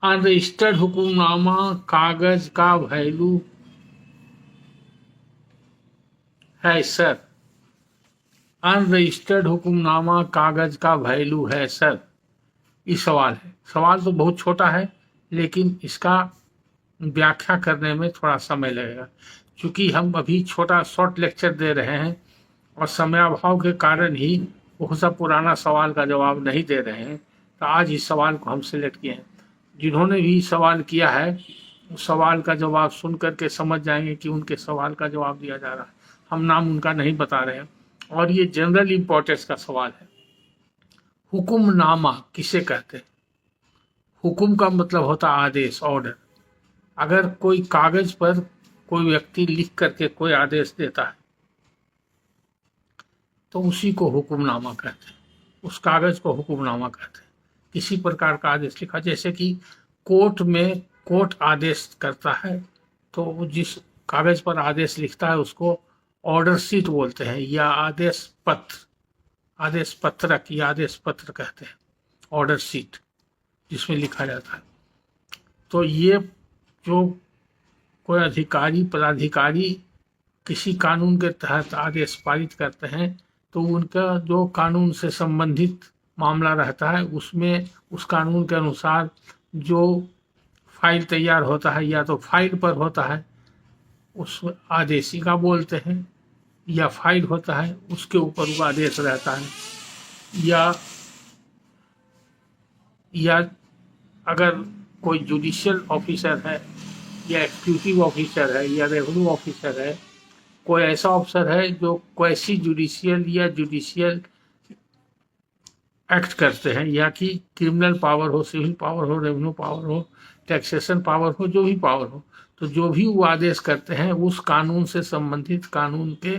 Unregistered hukamnama कागज का value है सर। अनरजिस्टर्ड हुक्मनामा कागज का वैल्यू है सर, ये सवाल है। सवाल तो बहुत छोटा है, लेकिन इसका व्याख्या करने में थोड़ा समय लगेगा, क्योंकि हम अभी छोटा शॉर्ट लेक्चर दे रहे हैं और समयाभाव के कारण ही वो सब पुराना सवाल का जवाब नहीं दे रहे हैं। तो आज इस सवाल को हम सिलेक्ट किए हैं। जिन्होंने भी सवाल किया है उस सवाल का जवाब सुन करके समझ जाएंगे कि उनके सवाल का जवाब दिया जा रहा है। हम नाम उनका नहीं बता रहे हैं, और ये जनरल इंपॉर्टेंस का सवाल है। हुक्मनामा किसे कहते हैं? हुक्म का मतलब होता आदेश, ऑर्डर। अगर कोई कागज पर कोई व्यक्ति लिख करके कोई आदेश देता है तो उसी को हुक्मनामा कहते हैं, उस कागज को हुक्मनामा कहते हैं। किसी प्रकार का आदेश लिखा, जैसे कि कोर्ट में कोर्ट आदेश करता है तो जिस कागज पर आदेश लिखता है उसको ऑर्डर शीट बोलते हैं, या आदेश पत्र, आदेश पत्रक या आदेश पत्र कहते हैं, ऑर्डर शीट जिसमें लिखा जाता है। तो ये जो कोई अधिकारी पदाधिकारी किसी कानून के तहत आदेश पारित करते हैं तो उनका जो कानून से संबंधित मामला रहता है उसमें उस कानून के अनुसार जो फाइल तैयार होता है, या तो फाइल पर होता है उस आदेशिका बोलते हैं, या फाइल होता है उसके ऊपर वो आदेश रहता है, या अगर कोई जुडिशियल ऑफिसर है या एग्जीक्यूटिव ऑफिसर है या रेवेन्यू ऑफिसर है, कोई ऐसा ऑफिसर है जो क्वेसी जुडिशियल या जुडिशियल एक्ट करते हैं, या कि क्रिमिनल पावर हो, सिविल पावर हो, रेवेन्यू पावर हो, टैक्सेशन पावर हो, जो भी पावर हो, तो जो भी वो आदेश करते हैं उस कानून से संबंधित कानून के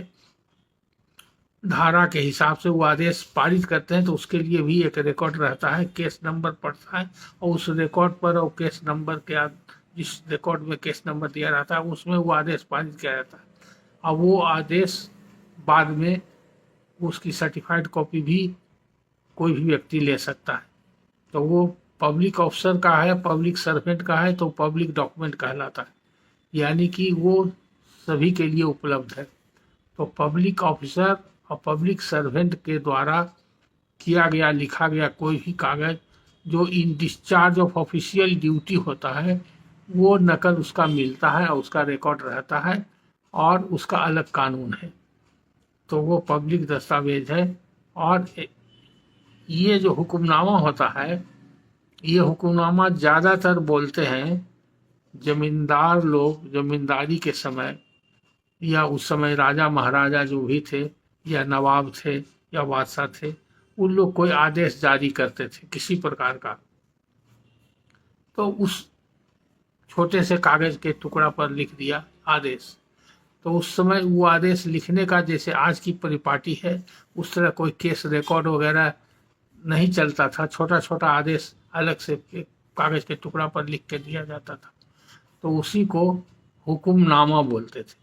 धारा के हिसाब से वो आदेश पारित करते हैं। तो उसके लिए भी एक रिकॉर्ड रहता है, केस नंबर पड़ता है, और उस रिकॉर्ड पर और केस नंबर के जिस रिकॉर्ड में केस नंबर दिया रहता है उसमें वो आदेश पारित किया जाता है। और वो आदेश बाद में उसकी सर्टिफाइड कॉपी भी कोई भी व्यक्ति ले सकता है। तो वो पब्लिक ऑफिसर का है, पब्लिक सर्वेंट का है, तो पब्लिक डॉक्यूमेंट कहलाता है, यानी कि वो सभी के लिए उपलब्ध है। तो पब्लिक ऑफिसर और पब्लिक सर्वेंट के द्वारा किया गया लिखा गया कोई भी कागज जो इन डिस्चार्ज ऑफ ऑफिशियल ड्यूटी होता है वो नकल उसका मिलता है और उसका रिकॉर्ड रहता है और उसका अलग कानून है, तो वो पब्लिक दस्तावेज है। और ये जो हुक्मनामा होता है, ये हुक्मनामा ज़्यादातर बोलते हैं जमींदार लोग जमींदारी के समय, या उस समय राजा महाराजा जो भी थे, या नवाब थे, या बादशाह थे, उन लोग कोई आदेश जारी करते थे किसी प्रकार का, तो उस छोटे से कागज के टुकड़ा पर लिख दिया आदेश। तो उस समय वो आदेश लिखने का जैसे आज की परिपाटी है उस तरह कोई केस रिकॉर्ड वगैरह नहीं चलता था, छोटा छोटा आदेश अलग से कागज के टुकड़ा पर लिख के दिया जाता था, तो उसी को हुक्मनामा बोलते थे,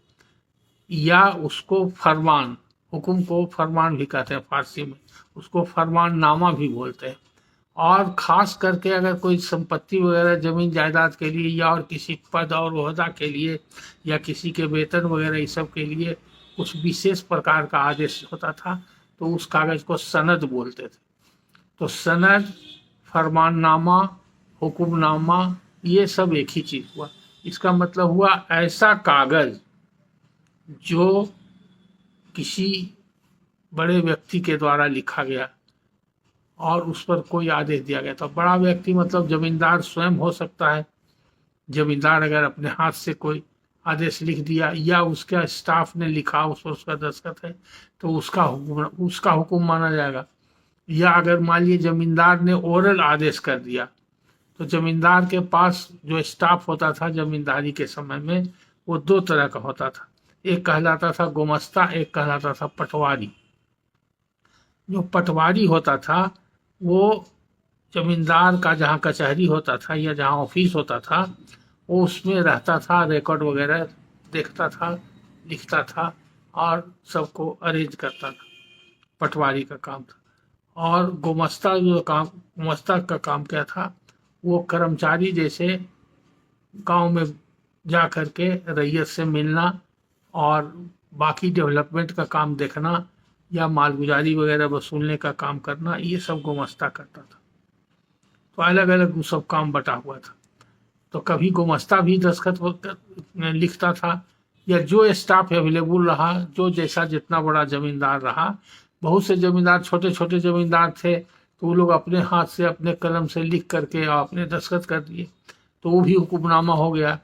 या उसको फरमान, हुक्म को फरमान भी कहते हैं फारसी में, उसको फरमान नामा भी बोलते हैं। और ख़ास करके अगर कोई संपत्ति वगैरह ज़मीन जायदाद के लिए, या और किसी पद और ओहदा के लिए, या किसी के वेतन वगैरह इस सब के लिए कुछ विशेष प्रकार का आदेश होता था तो उस कागज़ को सनद बोलते थे। तो सनद, फरमाननामा, हुक्मनामा, ये सब एक ही चीज़ हुआ। इसका मतलब हुआ ऐसा कागज़ जो किसी बड़े व्यक्ति के द्वारा लिखा गया और उस पर कोई आदेश दिया गया। तो बड़ा व्यक्ति मतलब जमींदार स्वयं हो सकता है। जमींदार अगर अपने हाथ से कोई आदेश लिख दिया या उसका स्टाफ ने लिखा, उस पर उसका दस्तखत है, तो उसका हुक्म माना जाएगा। या अगर मान लीजिए जमींदार ने ओरल आदेश कर दिया, तो जमींदार के पास जो स्टाफ होता था जमींदारी के समय में वो दो तरह का होता था, एक कहलाता था गुमस्ता, एक कहलाता था पटवारी। जो पटवारी होता था वो जमींदार का जहाँ कचहरी होता था या जहाँ ऑफिस होता था वो उसमें रहता था, रिकॉर्ड वगैरह देखता था, लिखता था और सबको अरेंज करता था, पटवारी का काम था। और गुमस्ता का काम क्या था, वो कर्मचारी जैसे गांव में जा करके रैयत से मिलना और बाकी डेवलपमेंट का काम देखना या मालगुजारी वगैरह वसूलने का काम करना, ये सब गुमास्ता करता था। तो अलग अलग सब काम बटा हुआ था। तो कभी गुमास्ता भी दस्तखत लिखता था, या जो स्टाफ अवेलेबल रहा, जो जैसा जितना बड़ा जमींदार रहा। बहुत से जमींदार छोटे छोटे जमींदार थे, तो वो लोग अपने हाथ से अपने कलम से लिख करके और अपने दस्तखत कर दिए, तो वो भी हुक्मनामा हो गया।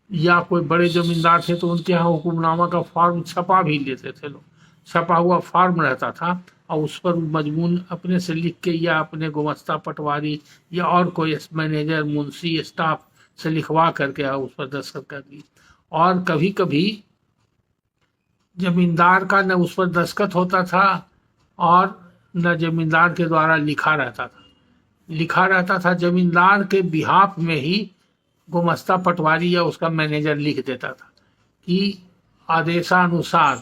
या कोई बड़े जमींदार थे तो उनके यहाँ हुक्मनामा का फॉर्म छपा भी लेते थे लोग, छपा हुआ फॉर्म रहता था और उस पर मजमून अपने से लिख के या अपने गुमास्ता पटवारी या और कोई मैनेजर मुंशी स्टाफ से लिखवा करके उस पर दस्तखत कर दी। और कभी कभी जमींदार का न उस पर दस्तखत होता था और न जमींदार के द्वारा लिखा रहता था, जमींदार के बिहाफ में ही गुमास्ता पटवारी या उसका मैनेजर लिख देता था कि आदेशानुसार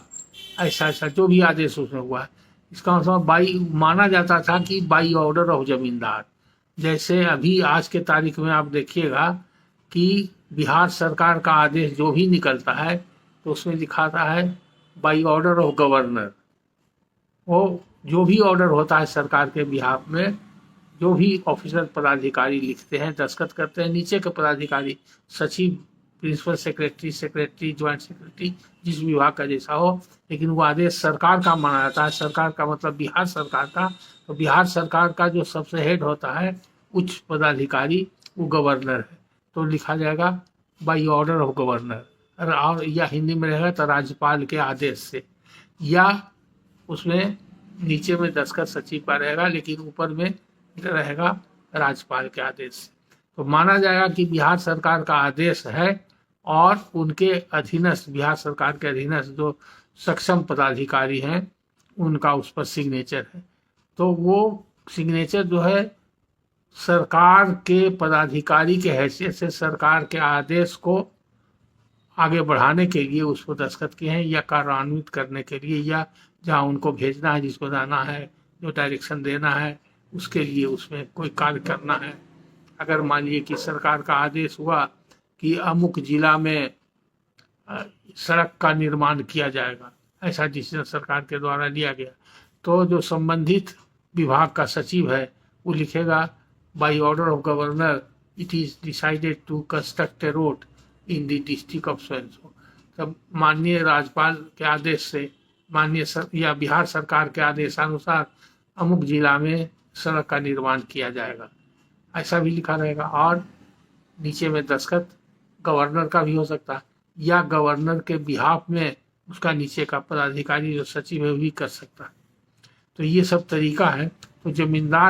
ऐसा ऐसा जो भी आदेश उसमें हुआ है। इसका मतलब माना जाता था कि बाई ऑर्डर ऑफ जमींदार। जैसे अभी आज के तारीख में आप देखिएगा कि बिहार सरकार का आदेश जो भी निकलता है तो उसमें लिखाता है बाई ऑर्डर ऑफ गवर्नर। वो जो भी ऑर्डर होता है सरकार के बिहाफ में, जो भी ऑफिसर पदाधिकारी लिखते हैं, दस्तखत करते हैं, नीचे के पदाधिकारी सचिव, प्रिंसिपल सेक्रेटरी, ज्वाइंट सेक्रेटरी, जिस विभाग का जैसा हो, लेकिन वो आदेश सरकार का माना जाता है। सरकार का मतलब बिहार सरकार का। तो बिहार सरकार का जो सबसे हेड होता है उच्च पदाधिकारी, वो गवर्नर है। तो लिखा जाएगा बाई ऑर्डर ऑफ गवर्नर, और या हिंदी में रहेगा तो राज्यपाल के आदेश से, या उसमें नीचे में दस्तखत सचिव का रहेगा लेकिन ऊपर में रहेगा राज्यपाल के आदेश से। तो माना जाएगा कि बिहार सरकार का आदेश है और उनके अधीनस्थ, बिहार सरकार के अधीनस्थ जो सक्षम पदाधिकारी हैं उनका उस पर सिग्नेचर है। तो वो सिग्नेचर जो है सरकार के पदाधिकारी के हैसियत से सरकार के आदेश को आगे बढ़ाने के लिए उस पर दस्तखत किए हैं, या कार्यान्वित करने के लिए, या जहाँ उनको भेजना है, जिसको जाना है, जो डायरेक्शन देना है, उसके लिए उसमें कोई कार्य करना है। अगर मान लीजिए कि सरकार का आदेश हुआ कि अमुक जिला में सड़क का निर्माण किया जाएगा, ऐसा डिसीजन सरकार के द्वारा लिया गया, तो जो संबंधित विभाग का सचिव है वो लिखेगा by order of governor it is decided to construct a road in the district of so and so. तब माननीय राज्यपाल के आदेश से, माननीय या बिहार सरकार के आदेशानुसार अमुक जिला में सड़क का निर्माण किया जाएगा, ऐसा भी लिखा रहेगा। और नीचे में दस्तखत गवर्नर का भी हो सकता है, या गवर्नर के बिहाफ में उसका नीचे का पदाधिकारी जो सचिव है वो भी कर सकता है। तो ये सब तरीका है। तो जमींदार